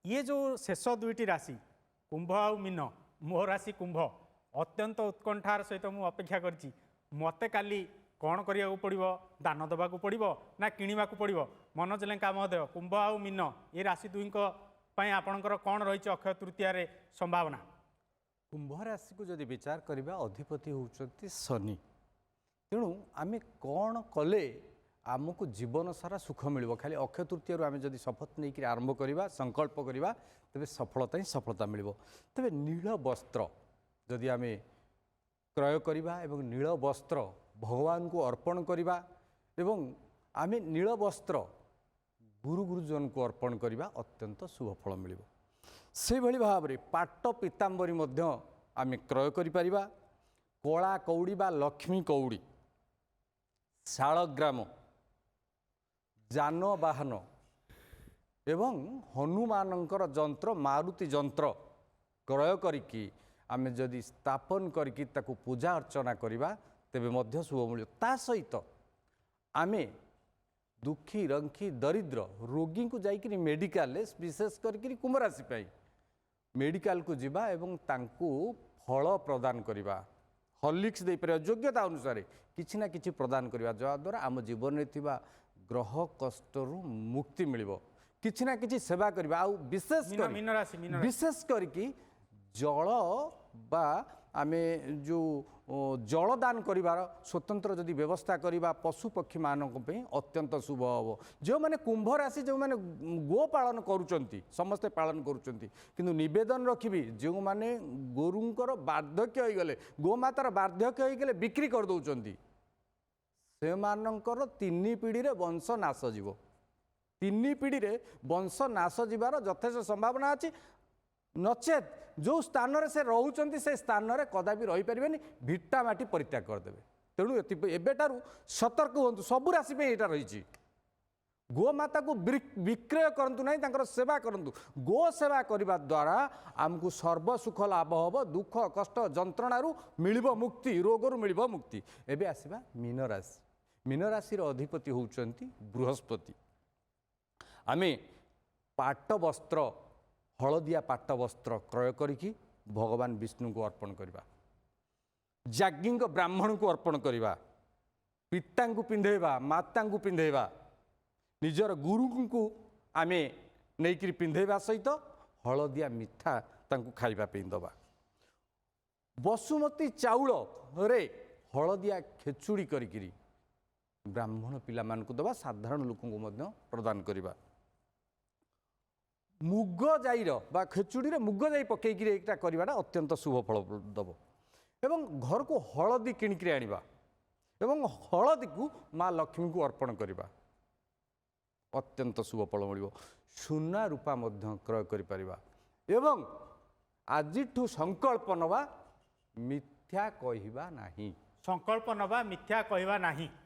ये जो शेष दुईटी राशि कुंभ आ मीन मो राशि कुंभ अत्यंत उत्कंठार सहित मुझे अपेक्षा करछि मते काली कौन करिया पड़ो दान देवा पड़ो ना किणवा पड़ो मनोज लेंका महोदय कुंभ आ मीन ये राशि दुई आपणकर कौन रही अक्षय तृतीय संभावना। कुंभ राशि को जदि विचार करवा अधिपति होउचंती शनि तेणु आमे कौन कले आमको जीवन सारा सुख मिल खाली अक्षय तृतीय आम जब शपथ नहीं आरंभ करवा संकल्प करवा तेरे सफलता ही सफलता मिल तेरे नील वस्त्र जदि आम क्रय करवा एवं नील वस्त्र भगवान को अर्पण करवा एवं आम नील वस्त्र गुरु गुरुजन को अर्पण करवा अत्यंत शुभ फल मिल से भली भाव में पाट पीतांबरी आम क्रय करिपरिबा कला कौड़ी बा लक्ष्मी कौड़ी शालग्राम जानवाहन एवं हनुमानंकर जंत्र मारुति जंत्र क्रय करिकी आमे जदि स्थापन करिकी ताकू पूजा अर्चना करवा तेबे मध्य शुभ मिल ता सहित आमे दुखी रंखी दरिद्र रोगी को जाइकरी मेडिकल विशेष करके कुंभ राशि पाई मेडिकल को जीवा एवं तांकू फल प्रदान करवा हॉर्लिक्स दे पर योग्यता अनुसार किछि ना किछि प्रदान करवा जद्वारा आम जीवन में थिबा ग्रह कष्टरू मुक्ति मिलिबो किछि ना किछि सेवा करवा आ विशेष करके जल बा आमे जो जलदान करिवार स्वतंत्र जदि व्यवस्था करवा पशु पक्षी मानक पे अत्यंत शुभ हम जो मैंने कुंभ राशि जो मैंने गो पालन करुचंती समस्ते पालन करुचंती किंतु निवेदन रखिबी जो मैंने गोरुंकर बार्धक्य हो गले गोमातार बार्धक्य हो गले बिक्री कर दउचंती से मानकर 3 पीढ़ी रे वंश नाश जीव 3 पीढ़ी रे वंश नाश जीवार यथेष्ट संभावना अच्छी नचेत जो स्थान रे से रोचंती से स्थान रे कदापि रही परिबेनी भिट्टा माटी परित्याग करदेवे तेणु एबेटारू सतर्क हूँ सबू राशि पे यहाँ रही गोमाता को विक्रय करंतु नहीं तांकर सेवा करंतु गो सेवा करने द्वारा आमको सर्वसुख लाभ हम दुख कष्ट जंत्रणारू मिलिबो मुक्ति रोगरू मिलिबो मुक्ति। एबे आसीबा मीन राशि मीन राशि अधिपति होउचंती बृहस्पति आमे पाट वस्त्र हलदिया पाट वस्त्र क्रय करिकी भगवान विष्णु को अर्पण करवा जाज्ञिक ब्राह्मण को अर्पण करवा पिता को पिंधेवा माता को पिंधेवा निजर गुरु को आमे नहींकि पिंधेवा सहित हलदिया मिठा तांको खाइबा पे दबा बसुमती चाउल रे हलदिया खेचुड़ी करिकिरी ब्राह्मण पिला मान को दबा साधारण लोक को प्रदान करवा मुग जाईर बा खेचुड़ी रे मुग जाई पकईकि एटा करवाटा अत्यंत शुभ फल दब एवं घर को हलदी किणिक आनिबा एवं हलदी को माँ लक्ष्मी को अर्पण करवा अत्यंत शुभ फल मिल सुना रूपा क्रय करिपरिबा एवं आजिठू संकल्प नवा मिथ्या कहवा नहीं संकल्प नवा मिथ्या कहवा नहीं।